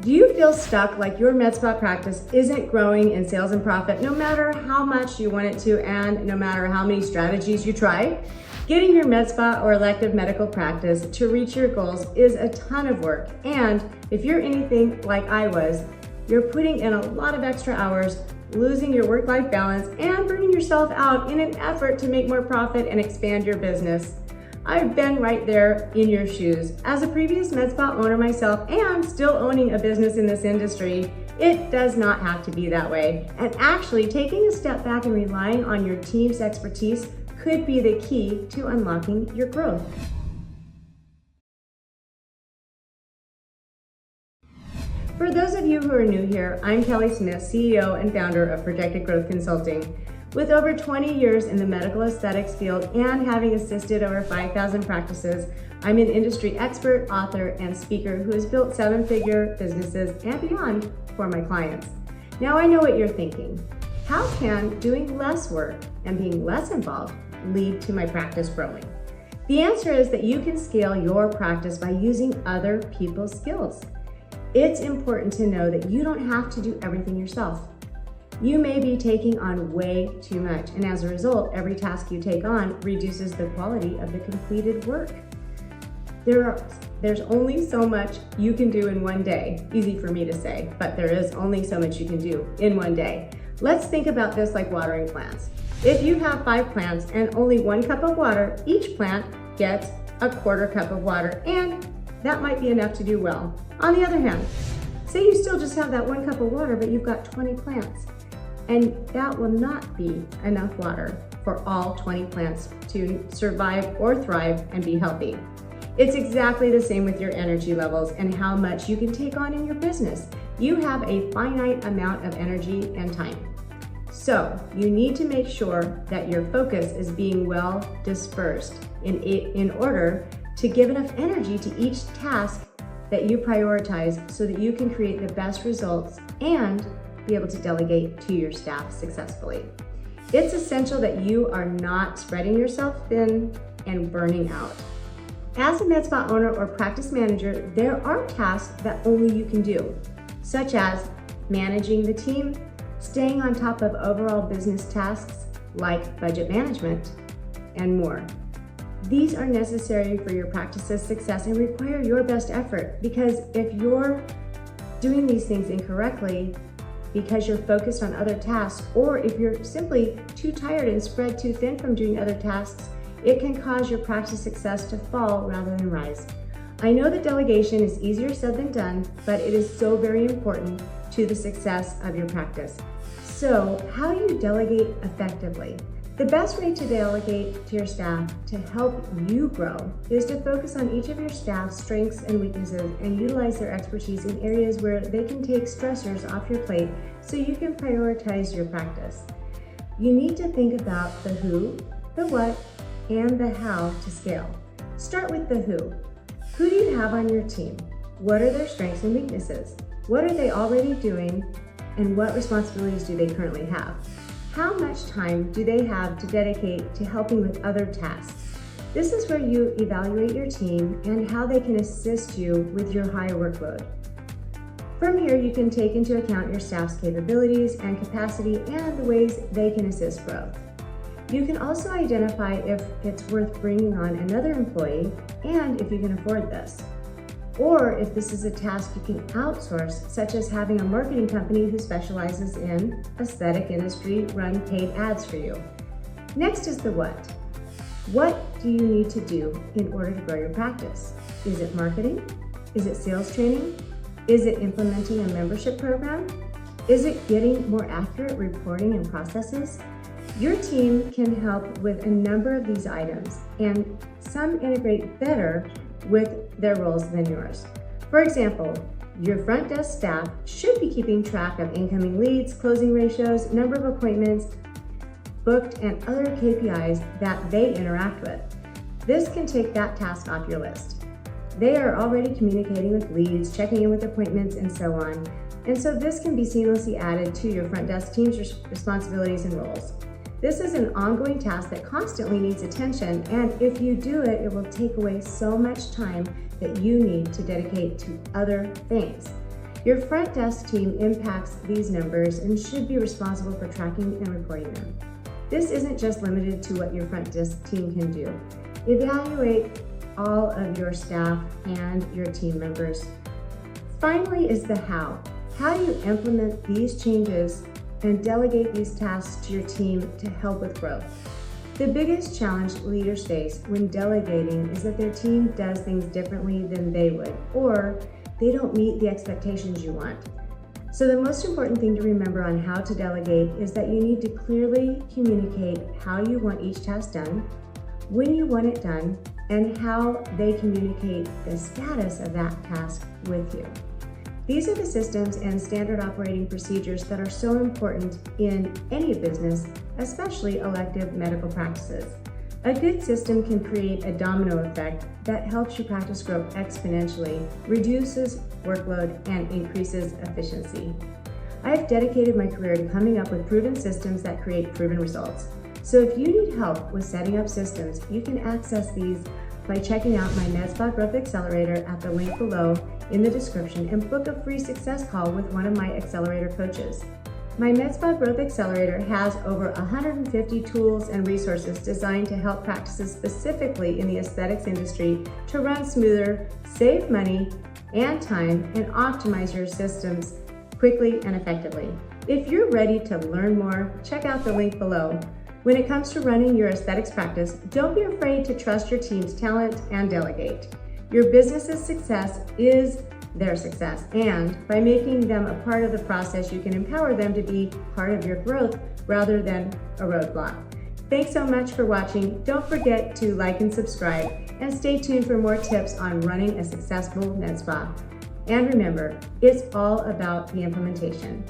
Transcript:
Do you feel stuck, like your med spa practice isn't growing in sales and profit no matter how much you want it to and no matter how many strategies you try? Getting your med spa or elective medical practice to reach your goals is a ton of work, and if you're anything like I was, you're putting in a lot of extra hours, losing your work-life balance, and burning yourself out in an effort to make more profit and expand your business. I've been right there in your shoes. As a previous med spa owner myself and still owning a business in this industry, it does not have to be that way. And actually, taking a step back and relying on your team's expertise could be the key to unlocking your growth. For those of you who are new here, I'm Kelly Smith, CEO and founder of Projected Growth Consulting. With over 20 years in the medical aesthetics field and having assisted over 5,000 practices, I'm an industry expert, author, and speaker who has built seven-figure businesses and beyond for my clients. Now I know what you're thinking. How can doing less work and being less involved lead to my practice growing? The answer is that you can scale your practice by using other people's skills. It's important to know that you don't have to do everything yourself. You may be taking on way too much, and as a result, every task you take on reduces the quality of the completed work. There's only so much you can do in one day. Easy for me to say, but there is only so much you can do in one day. Let's think about this like watering plants. If you have 5 plants and only 1 cup of water, each plant gets a 1/4 cup of water, and that might be enough to do well. On the other hand, say you still just have that 1 cup of water, but you've got 20 plants. And that will not be enough water for all 20 plants to survive or thrive and be healthy. It's exactly the same with your energy levels and how much you can take on in your business. You have a finite amount of energy and time. So you need to make sure that your focus is being well dispersed in order to give enough energy to each task that you prioritize so that you can create the best results and be able to delegate to your staff successfully. It's essential that you are not spreading yourself thin and burning out. As a med spa owner or practice manager, there are tasks that only you can do, such as managing the team, staying on top of overall business tasks like budget management, and more. These are necessary for your practice's success and require your best effort, because if you're doing these things incorrectly, because you're focused on other tasks, or if you're simply too tired and spread too thin from doing other tasks, it can cause your practice success to fall rather than rise. I know that delegation is easier said than done, but it is so very important to the success of your practice. So, how do you delegate effectively? The best way to delegate to your staff to help you grow is to focus on each of your staff's strengths and weaknesses and utilize their expertise in areas where they can take stressors off your plate so you can prioritize your practice. You need to think about the who, the what, and the how to scale. Start with the who. Who do you have on your team? What are their strengths and weaknesses? What are they already doing? And what responsibilities do they currently have? How much time do they have to dedicate to helping with other tasks? This is where you evaluate your team and how they can assist you with your high workload. From here, you can take into account your staff's capabilities and capacity and the ways they can assist growth. You can also identify if it's worth bringing on another employee and if you can afford this, or if this is a task you can outsource, such as having a marketing company who specializes in aesthetic industry run paid ads for you. Next is the what. What do you need to do in order to grow your practice? Is it marketing? Is it sales training? Is it implementing a membership program? Is it getting more accurate reporting and processes? Your team can help with a number of these items, and some integrate better with their roles than yours. For example, your front desk staff should be keeping track of incoming leads, closing ratios, number of appointments booked, and other KPIs that they interact with. This can take that task off your list. They are already communicating with leads, checking in with appointments, and so on. And so this can be seamlessly added to your front desk team's responsibilities and roles. This is an ongoing task that constantly needs attention, and if you do it, it will take away so much time that you need to dedicate to other things. Your front desk team impacts these numbers and should be responsible for tracking and reporting them. This isn't just limited to what your front desk team can do. Evaluate all of your staff and your team members. Finally is the how. How do you implement these changes and delegate these tasks to your team to help with growth? The biggest challenge leaders face when delegating is that their team does things differently than they would, or they don't meet the expectations you want. So the most important thing to remember on how to delegate is that you need to clearly communicate how you want each task done, when you want it done, and how they communicate the status of that task with you. These are the systems and standard operating procedures that are so important in any business, especially elective medical practices. A good system can create a domino effect that helps your practice grow exponentially, reduces workload, and increases efficiency. I have dedicated my career to coming up with proven systems that create proven results. So if you need help with setting up systems, you can access these by checking out my medspa Growth Accelerator at the link below in the description and book a free success call with one of my accelerator coaches. My medspa Growth Accelerator has over 150 tools and resources designed to help practices specifically in the aesthetics industry to run smoother, save money and time, and optimize your systems quickly and effectively. If you're ready to learn more, check out the link below. When it comes to running your aesthetics practice, don't be afraid to trust your team's talent and delegate. Your business's success is their success, and by making them a part of the process, you can empower them to be part of your growth rather than a roadblock. Thanks so much for watching. Don't forget to like and subscribe, and stay tuned for more tips on running a successful med spa. And remember, it's all about the implementation.